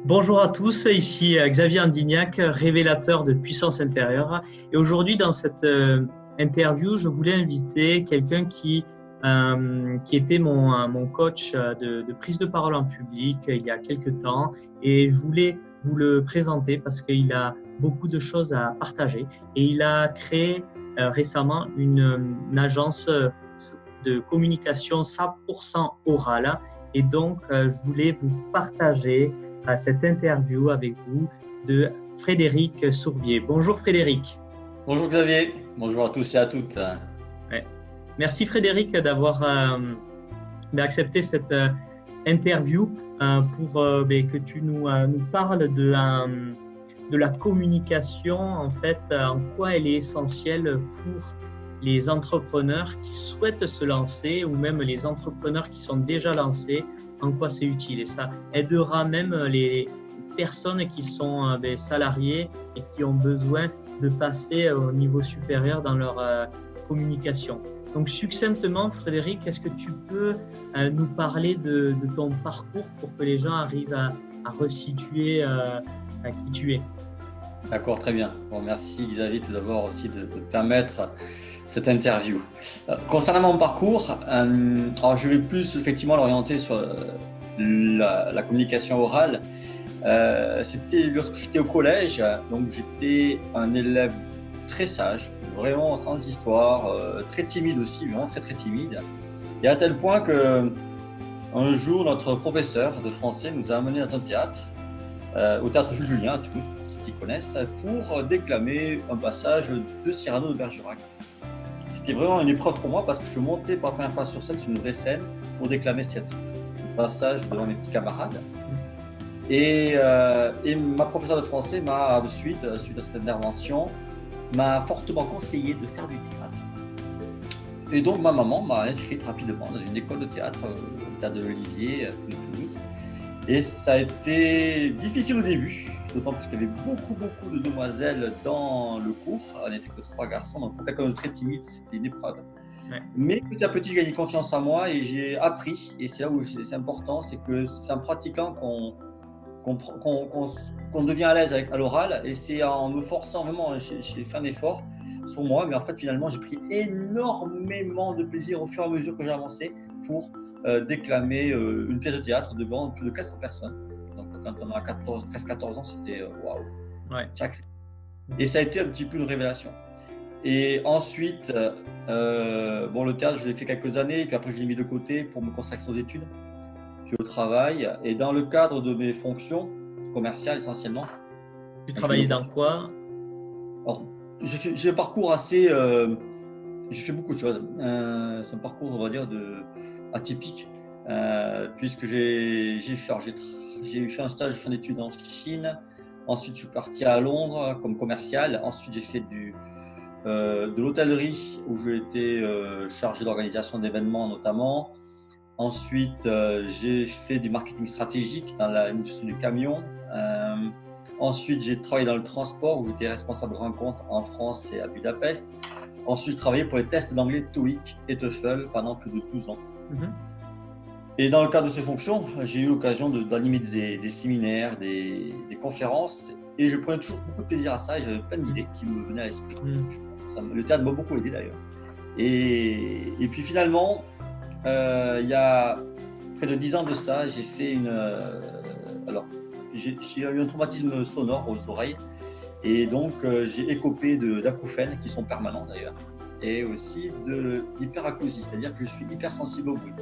Bonjour à tous, ici Xavier Andignac, révélateur de puissance intérieure. Et aujourd'hui, dans cette interview, je voulais inviter quelqu'un qui était mon coach de prise de parole en public il y a quelques temps. Et je voulais vous le présenter parce qu'il a beaucoup de choses à partager. Et il a créé récemment une agence de communication 100% orale. Et donc, je voulais vous partager cette interview avec vous de Frédéric Sourbier. Bonjour Frédéric. Bonjour Xavier, bonjour à tous et à toutes. Ouais. Merci Frédéric d'avoir accepté cette interview pour que tu nous parles de la communication, en fait, en quoi elle est essentielle pour les entrepreneurs qui souhaitent se lancer ou même les entrepreneurs qui sont déjà lancés, en quoi c'est utile. Et ça aidera même les personnes qui sont salariés et qui ont besoin de passer au niveau supérieur dans leur communication. Donc succinctement, Frédéric, est-ce que tu peux nous parler de ton parcours pour que les gens arrivent à resituer qui tu es? D'accord, très bien. Bon, merci Xavier tout d'abord aussi de permettre cette interview. Concernant mon parcours, alors je vais plus effectivement l'orienter sur la communication orale. C'était lorsque j'étais au collège, donc j'étais un élève très sage, vraiment sans histoire, très timide aussi, vraiment très timide. Et à tel point que un jour notre professeur de français nous a amenés dans un théâtre, au théâtre Jules Julien à Toulouse, pour ceux qui connaissent, pour déclamer un passage de Cyrano de Bergerac. C'était vraiment une épreuve pour moi parce que je montais pour la première fois sur scène, sur une vraie scène, pour déclamer ce passage devant mes petits camarades. Et ma professeure de français suite à cette intervention, m'a fortement conseillé de faire du théâtre. Et donc ma maman m'a inscrite rapidement dans une école de théâtre, au théâtre de l'Olivier, de Toulouse. Et ça a été difficile au début, d'autant plus qu'il y avait beaucoup de demoiselles dans le cours. On n'était que 3 garçons, donc pour quelqu'un de très timide, c'était une épreuve. Ouais. Mais petit à petit, j'ai gagné confiance en moi et j'ai appris. Et c'est là où c'est important, c'est que c'est en pratiquant qu'on devient à l'aise à l'oral, et c'est en me forçant vraiment, j'ai fait un effort sur moi, mais en fait finalement j'ai pris énormément de plaisir au fur et à mesure que j'ai avancé pour déclamer une pièce de théâtre devant plus de 400 personnes. Donc quand on a 13-14 ans, c'était waouh. Ouais. Et ça a été un petit peu une révélation. Et ensuite, le théâtre, je l'ai fait quelques années, et puis après je l'ai mis de côté pour me consacrer aux études, puis au travail. Et dans le cadre de mes fonctions commerciales essentiellement. Tu travaillais dans quoi? Alors, j'ai un parcours assez… j'ai fait beaucoup de choses. C'est un parcours, on va dire, atypique, puisque j'ai fait un stage de fin d'études en Chine. Ensuite, je suis parti à Londres comme commercial. Ensuite, j'ai fait de l'hôtellerie, où j'ai été chargé d'organisation d'événements notamment. Ensuite, j'ai fait du marketing stratégique dans l'industrie du camion. Ensuite, j'ai travaillé dans le transport, où j'étais responsable de rencontres en France et à Budapest. Ensuite, je travaillais pour les tests d'anglais TOEIC et TOEFL pendant plus de 12 ans. Et dans le cadre de ces fonctions, j'ai eu l'occasion d'animer des séminaires, des conférences, et je prenais toujours beaucoup de plaisir à ça, et j'avais plein d'idées qui me venaient à l'esprit. Le théâtre m'a beaucoup aidé d'ailleurs. Et puis finalement, il y a près de 10 ans de ça, j'ai fait j'ai eu un traumatisme sonore aux oreilles, et donc j'ai écopé d'acouphènes qui sont permanents d'ailleurs, et aussi d'hyperacousie, c'est-à-dire que je suis hypersensible au bruit.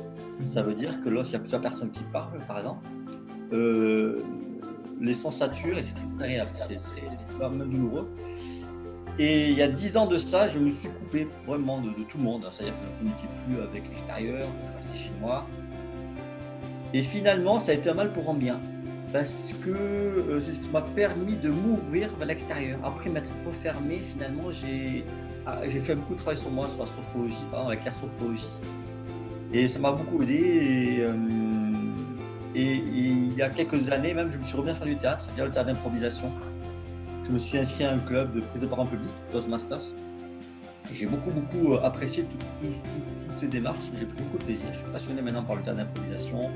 Ça veut dire que lorsqu'il y a plusieurs personnes qui parlent, par exemple, les sons saturent et c'est très agréable, c'est même douloureux. Et il y a 10 ans de ça, je me suis coupé vraiment de tout le monde, c'est-à-dire que je ne communiquais plus avec l'extérieur, je suis resté chez moi. Et finalement, ça a été un mal pour un bien, parce que c'est ce qui m'a permis de m'ouvrir vers l'extérieur. Après m'être refermé, finalement, j'ai fait beaucoup de travail sur moi, sur la sophrologie, par exemple, avec la sophrologie. Et ça m'a beaucoup aidé. Et il y a quelques années, même, je me suis revenu à faire du théâtre, via le théâtre d'improvisation. Je me suis inscrit à un club de prise de parole en public, Toastmasters. J'ai beaucoup apprécié toutes ces démarches. J'ai pris beaucoup de plaisir. Je suis passionné maintenant par le théâtre d'improvisation.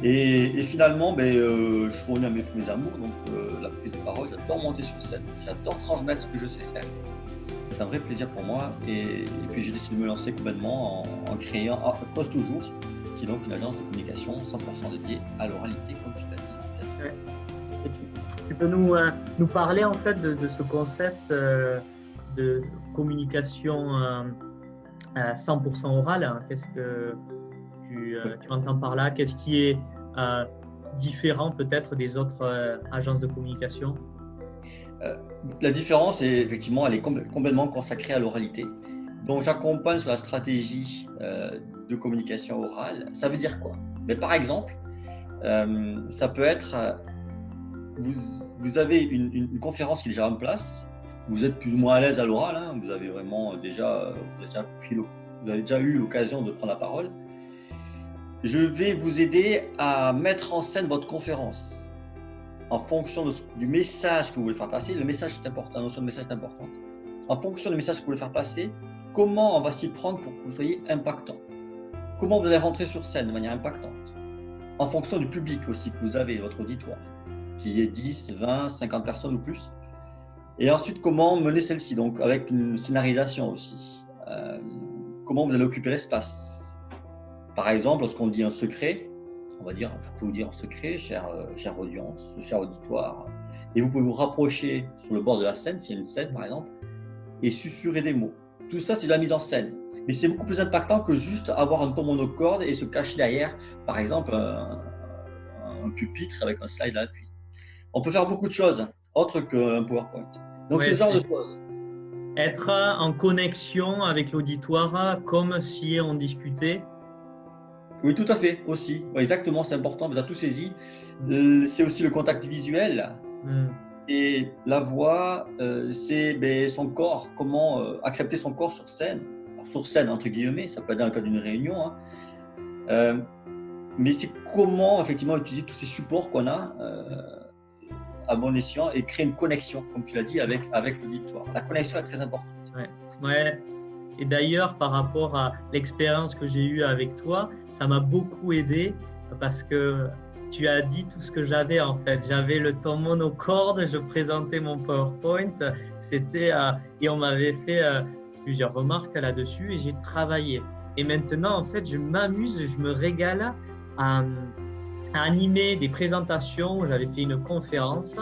Et finalement, je suis revenu à mes amours, donc la prise de parole. J'adore monter sur scène, j'adore transmettre ce que je sais faire. C'est un vrai plaisir pour moi. Et puis j'ai décidé de me lancer complètement en créant Post Toujours, qui est donc une agence de communication 100% dédiée à l'oralité, comme tu l'as dit. Ouais. Tu peux nous parler en fait de ce concept de communication 100% orale, hein. Qu'est-ce que tu entends par là? Qu'est-ce qui est différent peut-être des autres agences de communication? La différence, effectivement, elle est complètement consacrée à l'oralité. Donc, j'accompagne sur la stratégie de communication orale. Ça veut dire quoi? Par exemple, ça peut être, vous avez une conférence qui est déjà en place, vous êtes plus ou moins à l'aise à l'oral, hein, vous avez vraiment vous avez déjà eu l'occasion de prendre la parole. Je vais vous aider à mettre en scène votre conférence en fonction du message que vous voulez faire passer. Le message est important, la notion de message est importante. En fonction du message que vous voulez faire passer, comment on va s'y prendre pour que vous soyez impactant? Comment vous allez rentrer sur scène de manière impactante? En fonction du public aussi que vous avez, votre auditoire, qui est 10, 20, 50 personnes ou plus. Et ensuite, comment mener celle-ci? Donc, avec une scénarisation aussi. Comment vous allez occuper l'espace? Par exemple, lorsqu'on dit un secret, on va dire, je peux vous dire un secret, chère audience, cher auditoire, et vous pouvez vous rapprocher sur le bord de la scène, s'il y a une scène par exemple, et susurrer des mots. Tout ça, c'est de la mise en scène. Mais c'est beaucoup plus impactant que juste avoir un ton monocorde et se cacher derrière, par exemple, un pupitre avec un slide à l'appui. On peut faire beaucoup de choses, autres qu'un PowerPoint. Donc, c'est ce genre de choses. Être en connexion avec l'auditoire comme si on discutait. Oui, tout à fait, aussi. Ouais, exactement, c'est important, vous avez tout saisi. C'est aussi le contact visuel. Et la voix, c'est son corps, comment accepter son corps sur scène. Alors, sur scène, entre guillemets, ça peut être dans le cadre d'une réunion. Hein. Mais c'est comment, effectivement, utiliser tous ces supports qu'on a à bon escient et créer une connexion, comme tu l'as dit, avec l'auditoire. La connexion est très importante. Ouais. Et d'ailleurs, par rapport à l'expérience que j'ai eue avec toi, ça m'a beaucoup aidé parce que tu as dit tout ce que j'avais en fait. J'avais le ton monocorde, je présentais mon PowerPoint, et on m'avait fait plusieurs remarques là-dessus et j'ai travaillé. Et maintenant, en fait, je m'amuse, je me régale à animer des présentations. J'avais fait une conférence,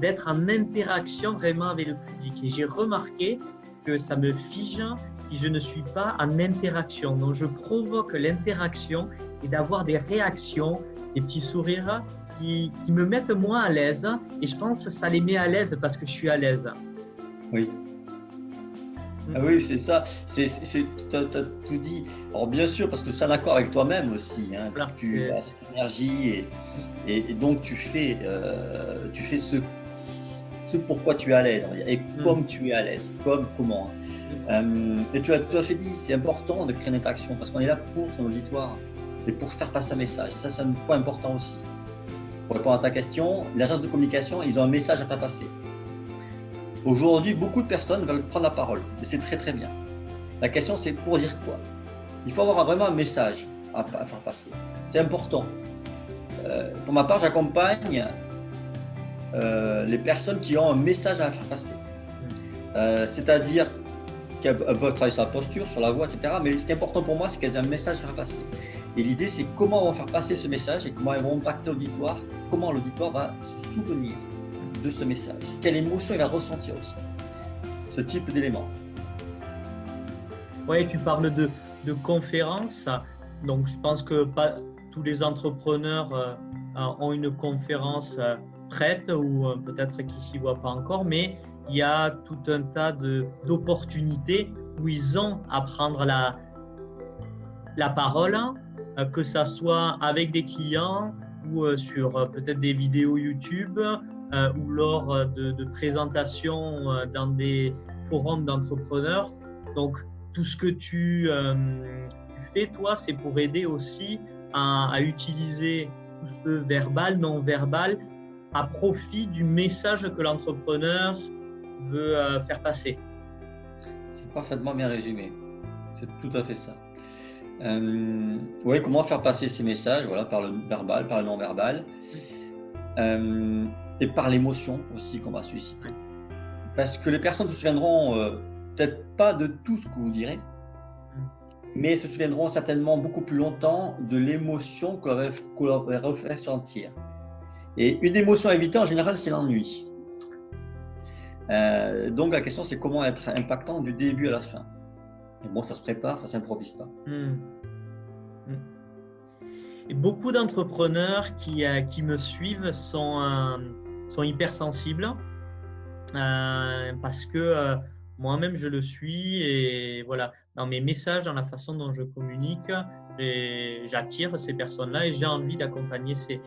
d'être en interaction vraiment avec le public. Et j'ai remarqué que ça me fige si je ne suis pas en interaction. Donc, je provoque l'interaction et d'avoir des réactions, des petits sourires qui me mettent moi à l'aise. Et je pense que ça les met à l'aise parce que je suis à l'aise. Oui. Ah oui, c'est ça. Tu as tout dit. Alors, bien sûr, parce que c'est un accord avec toi-même aussi. Hein. Voilà, tu as cette énergie et donc tu fais ce pourquoi tu es à l'aise, et comme tu es à l'aise, comment. Et tu as tout à fait dit, c'est important de créer une interaction parce qu'on est là pour son auditoire et pour faire passer un message. Et ça, c'est un point important aussi. Pour répondre à ta question, l'agence de communication, ils ont un message à faire passer. Aujourd'hui, beaucoup de personnes veulent prendre la parole et c'est très très bien. La question, c'est pour dire quoi? Il faut avoir vraiment un message à faire passer. C'est important. Pour ma part, j'accompagne les personnes qui ont un message à faire passer. C'est-à-dire qu'elles peuvent travailler sur la posture, sur la voix, etc. Mais ce qui est important pour moi, c'est qu'elles aient un message à faire passer. Et l'idée, c'est comment elles vont faire passer ce message et comment elles vont impacter l'auditoire, comment l'auditoire va se souvenir de ce message, quelle émotion il va ressentir aussi, ce type d'éléments. Oui, tu parles de conférences, donc je pense que pas tous les entrepreneurs ont une conférence prête ou peut-être qu'ils ne s'y voient pas encore, mais il y a tout un tas d'opportunités où ils ont à prendre la parole, que ce soit avec des clients ou sur peut-être des vidéos YouTube ou lors de présentations dans des forums d'entrepreneurs. Donc, tout ce que tu fais, toi, c'est pour aider aussi à utiliser tout ce verbal, non-verbal, à profit du message que l'entrepreneur veut faire passer. C'est parfaitement bien résumé. C'est tout à fait ça. Oui, comment faire passer ces messages, voilà, par le verbal, par le non-verbal, et par l'émotion aussi qu'on va susciter. Parce que les personnes se souviendront peut-être pas de tout ce que vous direz, mais se souviendront certainement beaucoup plus longtemps de l'émotion qu'on leur va ressentir. Et une émotion à éviter en général, c'est l'ennui. Donc la question, c'est comment être impactant du début à la fin. Et bon, ça se prépare, ça ne s'improvise pas. Et beaucoup d'entrepreneurs qui me suivent sont hypersensibles parce que moi-même je le suis et voilà, dans mes messages, dans la façon dont je communique, j'attire ces personnes-là et j'ai envie d'accompagner ces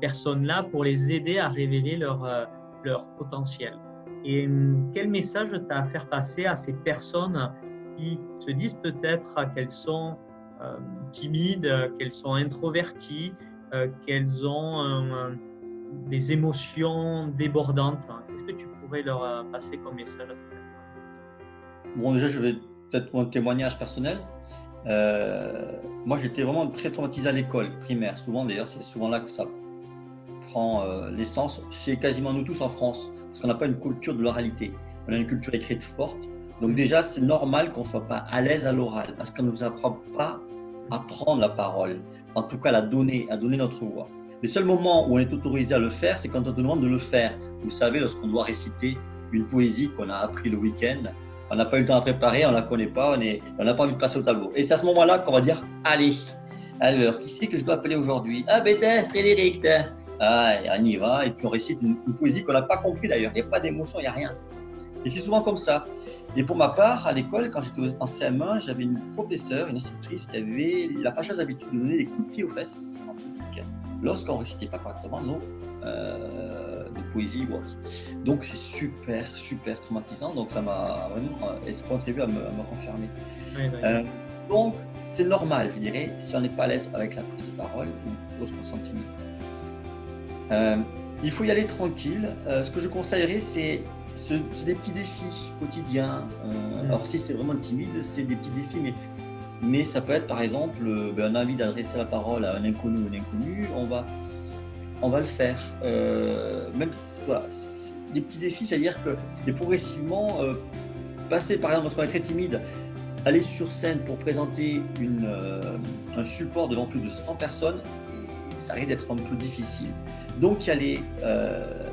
personnes-là pour les aider à révéler leur potentiel. Et quel message tu as à faire passer à ces personnes qui se disent peut-être qu'elles sont timides, qu'elles sont introverties, qu'elles ont des émotions débordantes? Qu'est-ce que tu pourrais leur passer comme message à ces personnes? Bon, déjà, je vais peut-être mon témoignage personnel. Moi, j'étais vraiment très traumatisé à l'école primaire. Souvent, d'ailleurs, c'est souvent là que ça prend l'essence chez quasiment nous tous en France, parce qu'on n'a pas une culture de l'oralité. On a une culture écrite forte. Donc déjà, c'est normal qu'on ne soit pas à l'aise à l'oral, parce qu'on ne nous apprend pas à prendre la parole, en tout cas à donner notre voix. Les seuls moments où on est autorisé à le faire, c'est quand on te demande de le faire. Vous savez, lorsqu'on doit réciter une poésie qu'on a appris le week-end, on n'a pas eu le temps à préparer, on ne la connaît pas, on n'a pas envie de passer au tableau. Et c'est à ce moment-là qu'on va dire, allez, alors, qui c'est que je dois appeler aujourd'hui? Ah ben, Frédéric, ah, on y va, et puis on récite une poésie qu'on n'a pas compris d'ailleurs, il n'y a pas d'émotion, il n'y a rien. Et c'est souvent comme ça. Et pour ma part, à l'école, quand j'étais en CM1, j'avais une professeure, une institutrice qui avait la fâcheuse habitude de donner des coups de pied aux fesses en public lorsqu'on ne récitait pas correctement nos poésie ou autre. Donc c'est super, super traumatisant. Donc ça m'a vraiment contribué à me renfermer. Oui. Donc c'est normal, je dirais, si on n'est pas à l'aise avec la prise de parole ou lorsqu'on se sent timide. Il faut y aller tranquille. Ce que je conseillerais, c'est des petits défis quotidiens. Alors si c'est vraiment timide, c'est des petits défis, mais ça peut être par exemple un envie d'adresser la parole à un inconnu ou une inconnue, on va le faire. Même voilà, des petits défis, c'est-à-dire que progressivement, passer par exemple lorsqu'on est très timide, aller sur scène pour présenter un support devant plus de 100 personnes, ça risque d'être un peu difficile. Donc y aller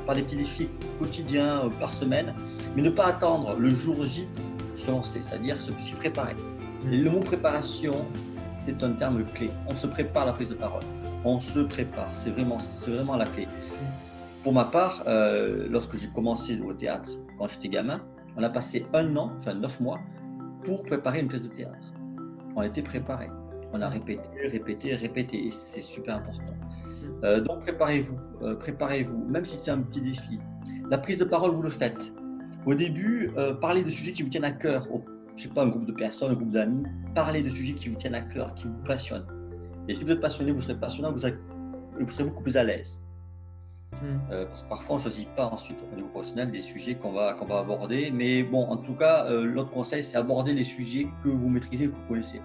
par des petits défis quotidiens par semaine, mais ne pas attendre le jour J pour se lancer, c'est-à-dire s'y préparer. Et le mot préparation, c'est un terme clé. On se prépare à la prise de parole. On se prépare, c'est vraiment la clé. Pour ma part, lorsque j'ai commencé au théâtre, quand j'étais gamin, on a passé 1 an, enfin 9 mois, pour préparer une pièce de théâtre. On a été préparé. On a répété, et c'est super important. Donc préparez-vous, même si c'est un petit défi. La prise de parole, vous le faites. Au début, parlez de sujets qui vous tiennent à cœur. Je ne sais pas, un groupe de personnes, un groupe d'amis, parlez de sujets qui vous tiennent à cœur, qui vous passionnent. Et si vous êtes passionné, vous serez passionnant, vous serez beaucoup plus à l'aise. Parce que parfois, on ne choisit pas ensuite au niveau professionnel des sujets qu'on va aborder. Mais bon, en tout cas, l'autre conseil, c'est aborder les sujets que vous maîtrisez, que vous connaissez.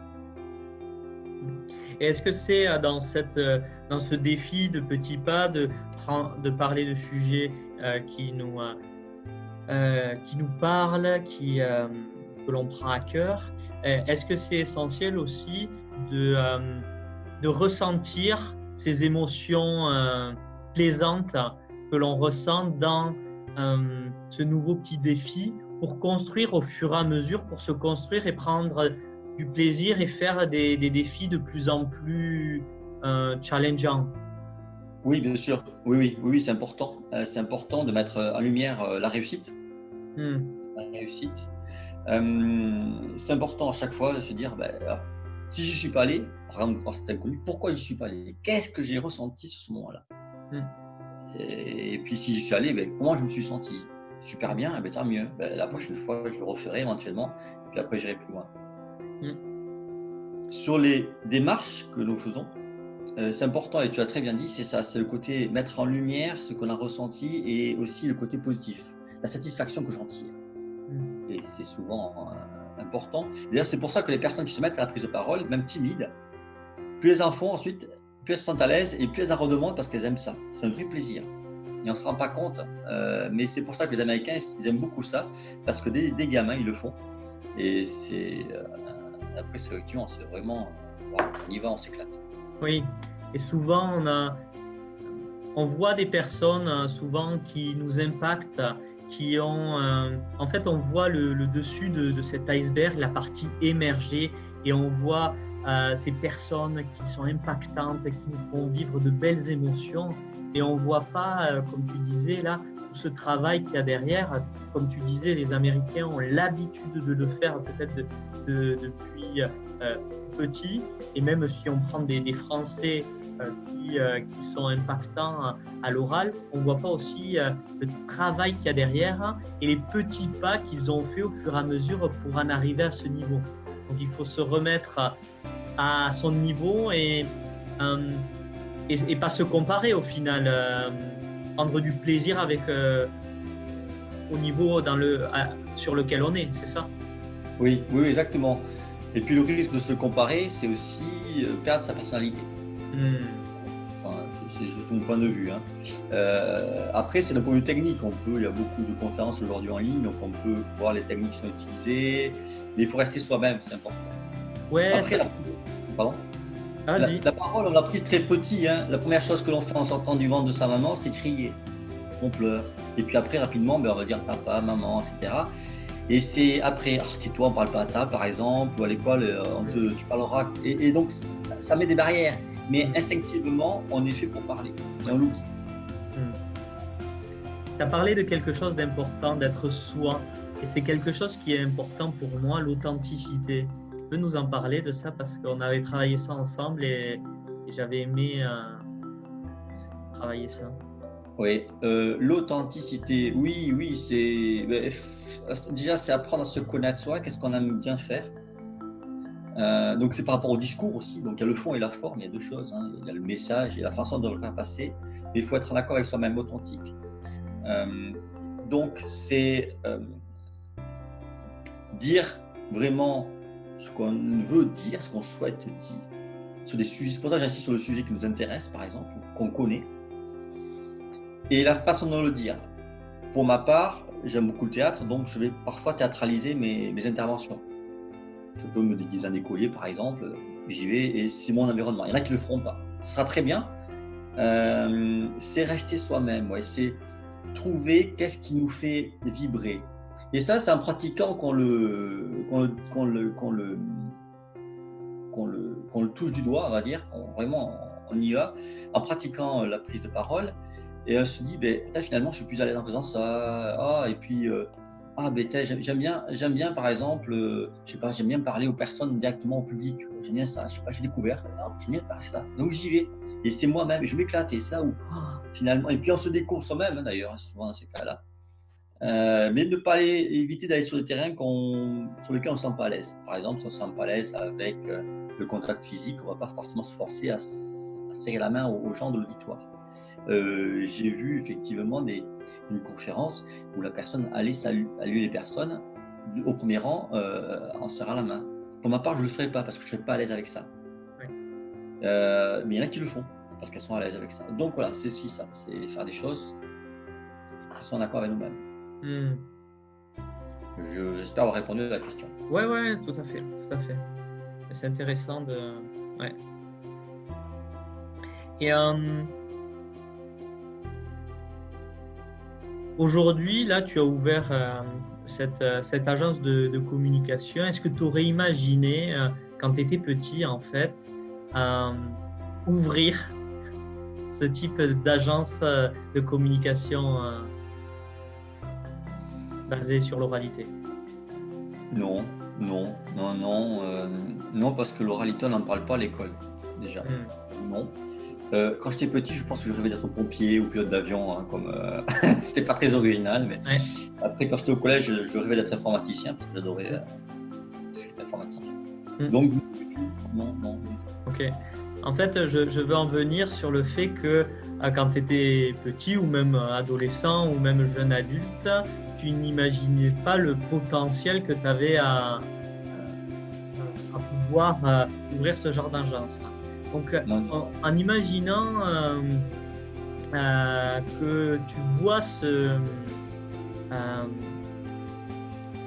Et est-ce que c'est dans ce défi de petits pas de parler de sujets qui nous parlent, que l'on prend à cœur, est-ce que c'est essentiel aussi de ressentir ces émotions plaisantes que l'on ressent dans ce nouveau petit défi pour construire au fur et à mesure, pour se construire et prendre du plaisir et faire des défis de plus en plus challengeants? Oui, bien sûr. Oui, c'est important. C'est important de mettre en lumière la réussite. La réussite. C'est important à chaque fois de se dire, si je ne suis pas allé, par exemple, voir cet inconnu, pourquoi je ne suis pas allé? Qu'est-ce que j'ai ressenti sur ce moment-là? Et puis si je suis allé, comment je me suis senti? Super bien, tant mieux. La prochaine fois, je le referai éventuellement, et puis après, j'irai plus loin. Sur les démarches que nous faisons, c'est important, et tu as très bien dit, c'est ça, c'est le côté mettre en lumière ce qu'on a ressenti et aussi le côté positif, la satisfaction que j'en tire. Et c'est souvent un important. D'ailleurs, c'est pour ça que les personnes qui se mettent à la prise de parole, même timides, plus elles en font ensuite, plus elles se sentent à l'aise et plus elles en redemandent parce qu'elles aiment ça. C'est un vrai plaisir. Et on ne se rend pas compte, mais c'est pour ça que les Américains, ils aiment beaucoup ça, parce que des gamins, ils le font. Et après, c'est effectivement, c'est vraiment, on y va, on s'éclate. Oui, et souvent, on voit des personnes souvent qui nous impactent, qui ont, en fait, on voit le dessus de cet iceberg, la partie émergée, et on voit ces personnes qui sont impactantes, qui nous font vivre de belles émotions, et on ne voit pas, comme tu disais là, tout ce travail qu'il y a derrière. Comme tu disais, les Américains ont l'habitude de le faire peut-être depuis petit, et même si on prend des Français qui sont impactants à l'oral, on ne voit pas aussi le travail qu'il y a derrière et les petits pas qu'ils ont fait au fur et à mesure pour en arriver à ce niveau. Donc il faut se remettre à son niveau et pas se comparer au final, prendre du plaisir avec au niveau sur lequel on est, c'est ça? Oui, exactement. Et puis le risque de se comparer, c'est aussi perdre sa personnalité. Enfin, c'est juste mon point de vue. Après, c'est d'un point de vue technique. Il y a beaucoup de conférences aujourd'hui en ligne, donc on peut voir les techniques qui sont utilisées, mais il faut rester soi-même, c'est important. Ouais. Après, pardon. La parole, on l'a prise très petit. La première chose que l'on fait en sortant du ventre de sa maman, c'est crier. On pleure. Et puis après, rapidement, on va dire papa, maman, etc. Et c'est après, tais-toi, on ne parle pas à table, par exemple, ou à l'école, tu parleras. Et donc, ça met des barrières. Mais instinctivement, on est fait pour parler. Et on l'oublie. Tu as parlé de quelque chose d'important, d'être soi. Et c'est quelque chose qui est important pour moi, l'authenticité. Tu peux nous en parler de ça parce qu'on avait travaillé ça ensemble et j'avais aimé travailler ça. Oui, l'authenticité, oui, déjà c'est apprendre à se connaître soi, qu'est-ce qu'on aime bien faire. Donc c'est par rapport au discours aussi, donc il y a le fond et la forme, il y a deux choses, il y a le message et la façon de le faire passer, mais il faut être en accord avec soi-même, authentique. Donc c'est dire vraiment ce qu'on veut dire, ce qu'on souhaite dire, sur des sujets. C'est pour ça que j'insiste sur le sujet qui nous intéresse, par exemple, qu'on connaît, et la façon de le dire. Pour ma part, j'aime beaucoup le théâtre, donc je vais parfois théâtraliser mes interventions. Je peux me déguiser en écolier, par exemple, j'y vais et c'est mon environnement. Il y en a qui ne le feront pas. Ce sera très bien. C'est rester soi-même, c'est trouver qu'est-ce qui nous fait vibrer. Et ça, c'est en pratiquant qu'on le touche du doigt, on va dire, vraiment on y va, en pratiquant la prise de parole. Et on se dit, finalement, je suis plus à l'aise en faisant ça. Et puis, j'aime bien, par exemple, j'aime bien parler aux personnes directement au public. J'aime bien ça, j'ai découvert, j'aime bien parler ça. Donc, j'y vais. Et c'est moi-même, je m'éclate. Et c'est là où, finalement, et puis on se découvre soi-même, d'ailleurs, souvent dans ces cas-là. Mais ne pas éviter d'aller sur des terrains sur lesquels on ne se sent pas à l'aise. Par exemple, si on ne se sent pas à l'aise avec le contact physique, on ne va pas forcément se forcer à serrer la main aux gens de l'auditoire. J'ai vu effectivement une conférence où la personne allait saluer les personnes au premier rang en serrant la main. Pour ma part, je ne le ferai pas parce que je ne serais pas à l'aise avec ça. Oui. Mais il y en a qui le font parce qu'elles sont à l'aise avec ça. Donc voilà, c'est aussi ça, c'est faire des choses qui sont en accord avec nous-mêmes. J'espère avoir répondu à la question. Ouais, tout à fait. C'est intéressant de... Ouais. Et aujourd'hui, là, tu as ouvert cette agence de communication. Est-ce que tu aurais imaginé, quand tu étais petit, en fait, ouvrir ce type d'agence de communication basée sur l'oralité? Non, parce que l'oralité, on n'en parle pas à l'école, déjà. Non. Quand j'étais petit, je pense que je rêvais d'être pompier ou pilote d'avion, c'était pas très original, mais après, quand j'étais au collège, je rêvais d'être informaticien parce que j'adorais l'informatique. Donc, non. Ok. En fait, je veux en venir sur le fait que quand tu étais petit ou même adolescent ou même jeune adulte, tu n'imaginais pas le potentiel que tu avais à pouvoir ouvrir ce genre d'agence. Donc, en imaginant que tu vois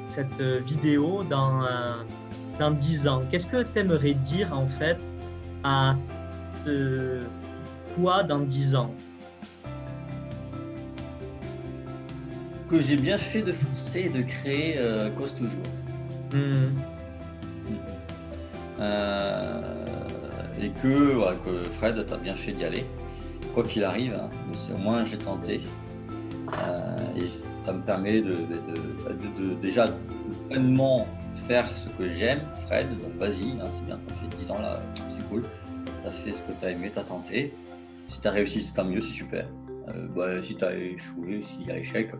cette vidéo dans 10 ans, qu'est-ce que tu aimerais dire en fait à toi dans 10 ans? Que j'ai bien fait de foncer et de créer Cause Toujours. Et que Fred, tu as bien fait d'y aller. Quoi qu'il arrive, hein, au moins j'ai tenté. Et ça me permet de déjà de pleinement faire ce que j'aime, Fred. Donc vas-y, hein, c'est bien, tu as fait 10 ans là, c'est cool. Tu as fait ce que tu as aimé, tu as tenté. Si tu as réussi, c'est tant mieux, c'est super. Si tu as échoué, s'il y a échec,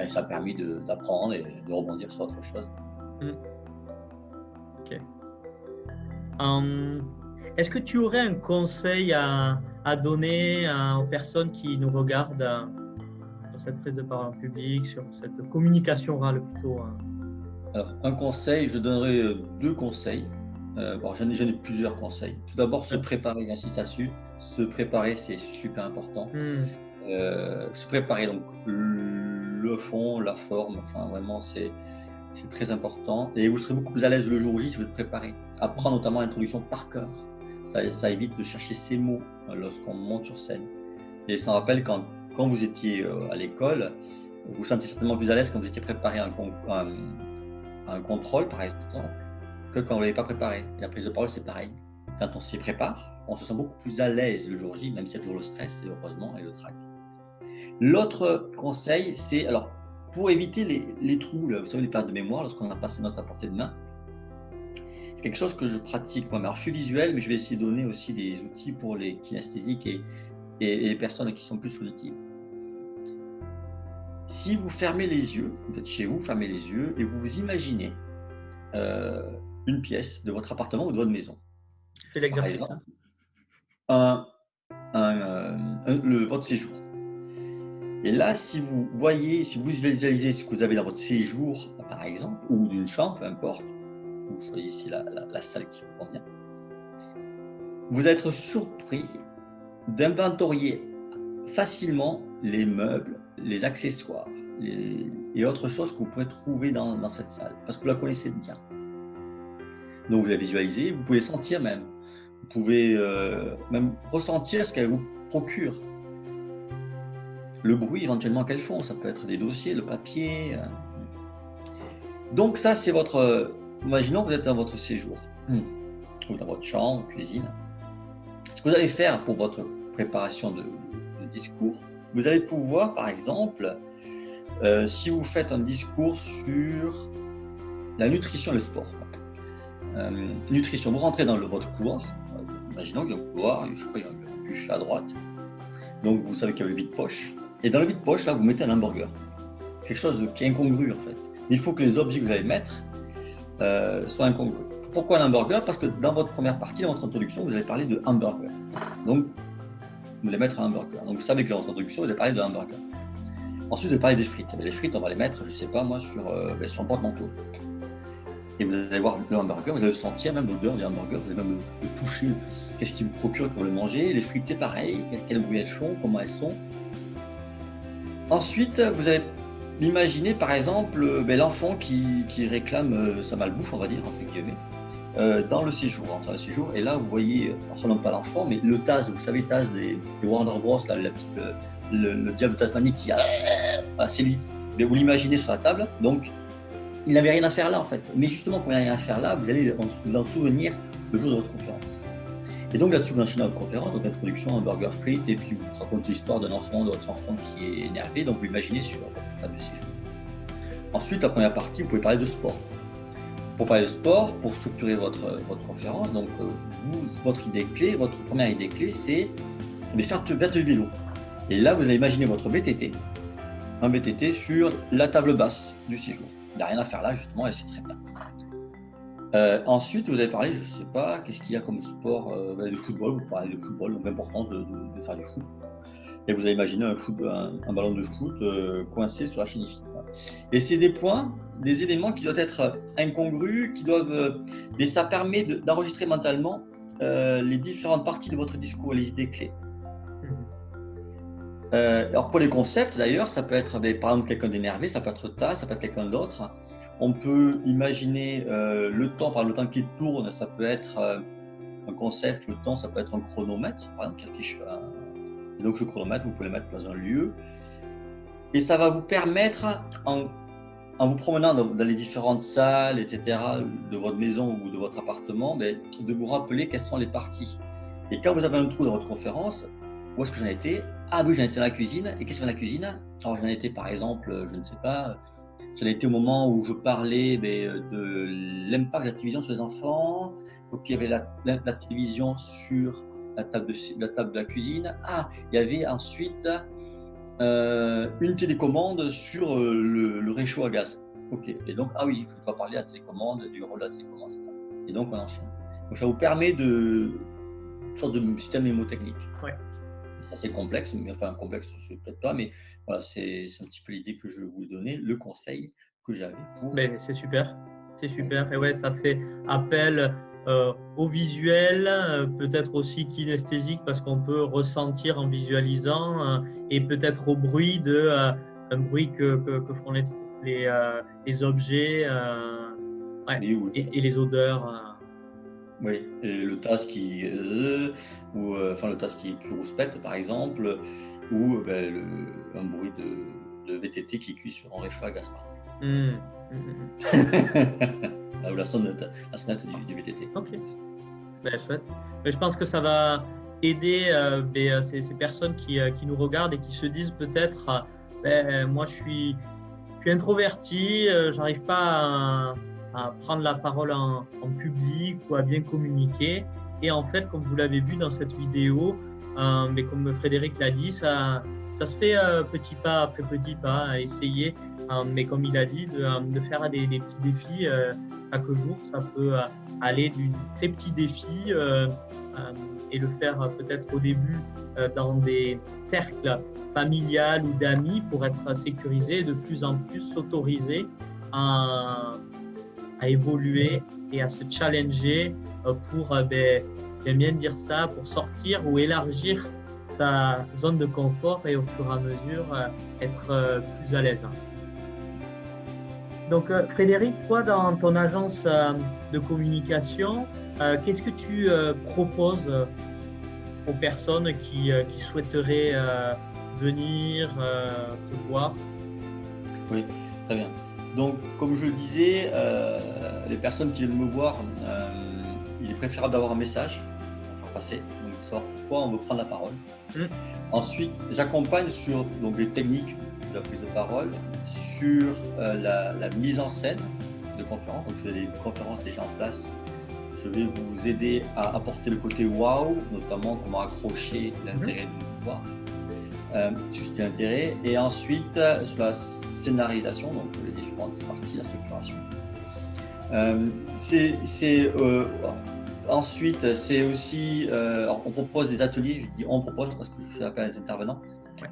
ça a permis d'apprendre et de rebondir sur autre chose. Ok. Est-ce que tu aurais un conseil à donner aux personnes qui nous regardent sur cette prise de parole publique, sur cette communication orale plutôt? Alors, un conseil, je donnerai 2 conseils. J'en ai plusieurs conseils. Tout d'abord, se préparer, j'insiste là-dessus. Se préparer, c'est super important. Se préparer, donc le fond, la forme, enfin vraiment, c'est très important. Et vous serez beaucoup plus à l'aise le jour J si vous êtes préparé. Apprendre notamment l'introduction par cœur. Ça évite de chercher ces mots lorsqu'on monte sur scène. Et ça me rappelle quand vous étiez à l'école, vous vous sentiez certainement plus à l'aise quand vous étiez préparé à un contrôle, par exemple, que quand vous ne l'avez pas préparé. Et la prise de parole, c'est pareil. Quand on s'y prépare, on se sent beaucoup plus à l'aise le jour J, même si il y a toujours le stress, et heureusement, et le trac. L'autre conseil, c'est, alors, pour éviter les trous, là, vous savez, les pertes de mémoire, lorsqu'on n'a pas ses notes à portée de main, c'est quelque chose que je pratique moi. Alors, je suis visuel, mais je vais essayer de donner aussi des outils pour les kinesthésiques et les personnes qui sont plus auditives. Si vous fermez les yeux, vous êtes chez vous, fermez les yeux et vous vous imaginez une pièce de votre appartement ou de votre maison. Fais l'exercice. Par exemple, votre séjour. Et là, si vous visualisez ce que vous avez dans votre séjour, par exemple, ou d'une chambre, peu importe, vous choisissez la salle qui vous convient, vous allez être surpris d'inventorier facilement les meubles, les accessoires et autres choses que vous pourrez trouver dans cette salle, parce que vous la connaissez bien. Donc vous la visualisez, vous pouvez sentir même, vous pouvez même ressentir ce qu'elle vous procure. Le bruit éventuellement qu'elles font, ça peut être des dossiers, le papier. Donc ça, c'est votre... imaginons que vous êtes dans votre séjour, ou dans votre chambre, cuisine. Ce que vous allez faire pour votre préparation de discours, vous allez pouvoir, par exemple, si vous faites un discours sur la nutrition et le sport. Nutrition, vous rentrez dans votre couloir, imaginons qu'il y a un couloir, je crois qu'il y a un buffet à droite, donc vous savez qu'il y a le vide-poche. Et dans le vide-poche, là, vous mettez un hamburger. Quelque chose qui est incongru, en fait. Mais il faut que les objets que vous allez mettre soient incongrus. Pourquoi un hamburger? Parce que dans votre première partie, dans votre introduction, vous allez parler de hamburger. Donc, vous allez mettre un hamburger. Donc, vous savez que dans votre introduction, vous allez parler de hamburger. Ensuite, vous allez parler des frites. Et les frites, on va les mettre, je ne sais pas moi, sur un porte-manteau. Et vous allez voir le hamburger, vous allez sentir même l'odeur du hamburger, vous allez même le toucher, qu'est-ce qui vous procure quand vous le mangez. Les frites, c'est pareil, quel bruit elles font, comment elles sont. Ensuite, vous allez imaginer par exemple l'enfant qui réclame sa malbouffe, on va dire, entre guillemets, dans le séjour, entre le séjour. Et là, vous voyez, non pas l'enfant, mais le Taz, vous savez, Taz des Warner Bros, là, le diable tasmanique qui a, c'est lui. Mais vous l'imaginez sur la table, donc il n'avait rien à faire là en fait. Mais justement, quand il n'y a rien à faire là, vous allez vous en souvenir le jour de votre conférence. Et donc là-dessus, vous enchaînez votre conférence, donc introduction, hamburger, frites, et puis vous racontez l'histoire d'un enfant, de votre enfant qui est énervé, donc vous l'imaginez sur votre table de séjour. Ensuite, la première partie, vous pouvez parler de sport. Pour parler de sport, pour structurer votre conférence, donc votre première idée clé, c'est faire du vélo. Et là, vous allez imaginer votre VTT, un VTT sur la table basse du séjour. Il n'y a rien à faire là, justement, et c'est très bien. Ensuite, vous allez parler, je ne sais pas, qu'est-ce qu'il y a comme sport, du football, vous parlez de football, donc l'importance de faire du foot. Et vous avez imaginé un ballon de foot coincé sur la chaîne IFI. Et c'est des points, des éléments qui doivent être incongrus, mais ça permet d'enregistrer mentalement les différentes parties de votre discours, les idées clés. Alors pour les concepts d'ailleurs, ça peut être par exemple quelqu'un d'énervé, ça peut être ça, ça peut être quelqu'un d'autre. On peut imaginer le temps, par exemple le temps qui tourne, ça peut être un concept, le temps ça peut être un chronomètre, par exemple qui affiche et donc ce chronomètre, vous pouvez le mettre dans un lieu. Et ça va vous permettre, en vous promenant dans les différentes salles, etc., de votre maison ou de votre appartement, de vous rappeler quelles sont les parties. Et quand vous avez un trou dans votre conférence, où est-ce que j'en étais? Ah oui, j'en étais dans la cuisine. Et qu'est-ce que c'est dans la cuisine? Alors j'en étais par exemple, je ne sais pas, j'en étais au moment où je parlais de l'impact de la télévision sur les enfants. Donc il y avait la télévision sur la table de la cuisine. Ah, il y avait ensuite une télécommande sur le réchaud à gaz. Ok. Et donc, ah oui, je dois parler à la télécommande, du rôle de la télécommande, etc. Et donc, on enchaîne. Donc, ça vous permet une sorte de système mnémotechnique. Ouais. C'est assez complexe, mais enfin, complexe, c'est peut-être pas, mais voilà, c'est un petit peu l'idée que je voulais donner, le conseil que j'avais pour. Mais c'est super. C'est super. Et ouais, ça fait appel au visuel, peut-être aussi kinesthésique parce qu'on peut ressentir en visualisant et peut-être au bruit un bruit que font les objets ouais, et les odeurs. Oui, et le tasse qui ou enfin le tasse qui rouspète par exemple, ou un bruit de VTT qui cuit sur un réchaud à gaz. Ou la sonnette du VTT. Ok, chouette. Mais je pense que ça va aider ces personnes qui nous regardent et qui se disent peut-être moi je suis introverti, j'arrive pas à prendre la parole en public ou à bien communiquer. Et en fait, comme vous l'avez vu dans cette vidéo, mais comme Frédéric l'a dit, ça se fait petit pas après petit pas, à essayer. Mais comme il a dit, de faire des petits défis chaque jour. Ça peut aller du très petit défi et le faire peut-être au début dans des cercles familial ou d'amis pour être sécurisé et de plus en plus s'autoriser à évoluer et à se challenger pour, j'aime bien dire ça, pour sortir ou élargir sa zone de confort et au fur et à mesure être plus à l'aise. Donc Frédéric, toi dans ton agence de communication, qu'est-ce que tu proposes aux personnes qui souhaiteraient venir te voir? Oui, très bien. Donc, comme je le disais, les personnes qui viennent me voir, il est préférable d'avoir un message à faire passer, donc savoir pourquoi on veut prendre la parole. Ensuite, j'accompagne sur les techniques de la prise de parole, sur la mise en scène de conférences. Donc, si vous avez des conférences déjà en place, je vais vous aider à apporter le côté wow, notamment comment accrocher l'intérêt de voir. Susciter l'intérêt, et ensuite sur la scénarisation, donc les différentes parties, la structuration. Ensuite, c'est aussi, on propose des ateliers, je dis on propose parce que je fais appel à des intervenants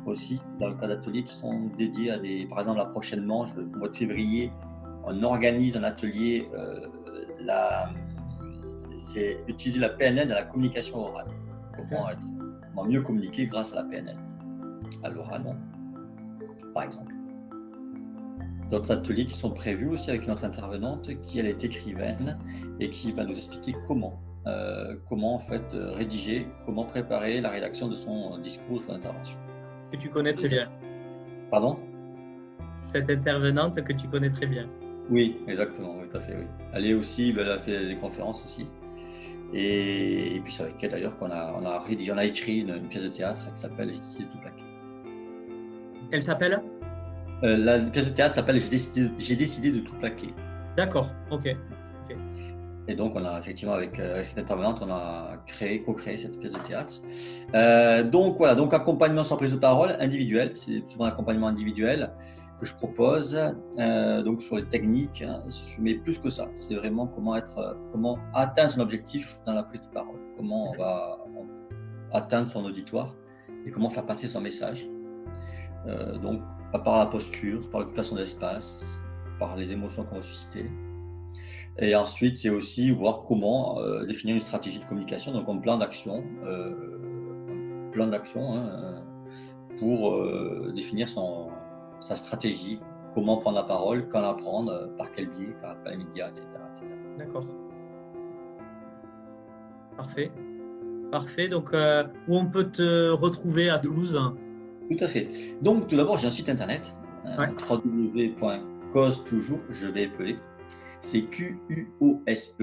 aussi, dans le cas d'ateliers qui sont dédiés à par exemple, là prochainement, au mois de février, on organise un atelier, c'est utiliser la PNL dans la communication orale. Comment mieux communiquer grâce à la PNL. À l'oral, par exemple. D'autres ateliers qui sont prévus aussi avec une autre intervenante qui elle est écrivaine et qui va nous expliquer comment en fait rédiger, comment préparer la rédaction de son discours, de son intervention. Que tu connais très bien. Pardon? Cette intervenante que tu connais très bien. Oui, exactement, oui, tout à fait, oui. Elle est aussi, elle a fait des conférences aussi. Et puis c'est avec elle d'ailleurs qu'on a écrit une pièce de théâtre qui s'appelle J'ai décidé de tout plaquer. Elle s'appelle? La pièce de théâtre s'appelle J'ai décidé de tout plaquer. D'accord, ok. Et donc, on a effectivement, avec cette intervenante, on a co-créé cette pièce de théâtre. Donc, voilà, donc accompagnement sans prise de parole individuel, c'est souvent un accompagnement individuel que je propose, donc sur les techniques, mais plus que ça, c'est vraiment comment atteindre son objectif dans la prise de parole, comment on va atteindre son auditoire et comment faire passer son message. Donc, par la posture, par l'occupation d'espace, par les émotions qu'on va susciter. Et ensuite, c'est aussi voir comment définir une stratégie de communication, donc un plan d'action, pour définir sa stratégie, comment prendre la parole, quand la prendre, par quel biais, par les médias, etc. D'accord. Parfait. Parfait. Donc, où on peut te retrouver à Toulouse? Tout à fait. Donc, tout d'abord, j'ai un site internet, www.cause toujours, je vais épeler. C'est QUOSE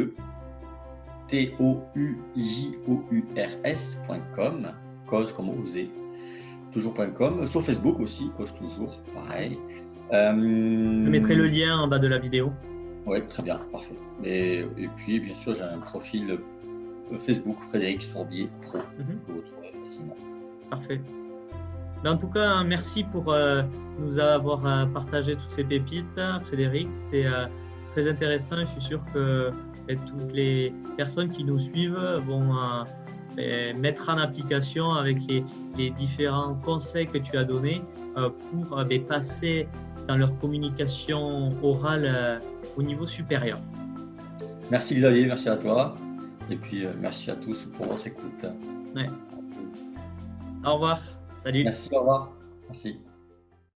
TOUJOURS.com, cause comme oser, toujours.com, sur Facebook aussi, cause toujours, pareil. Je mettrai le lien en bas de la vidéo. Oui, très bien, parfait. Et puis, bien sûr, j'ai un profil Facebook, Frédéric Sourbier Pro, que vous trouverez facilement. Parfait. Mais en tout cas, merci pour nous avoir partagé toutes ces pépites, Frédéric. C'était très intéressant. Je suis sûr que toutes les personnes qui nous suivent vont mettre en application avec les différents conseils que tu as donnés pour passer dans leur communication orale au niveau supérieur. Merci Xavier, merci à toi. Et puis merci à tous pour votre écoute. Ouais. Au revoir. Salut. Merci, au revoir. Merci.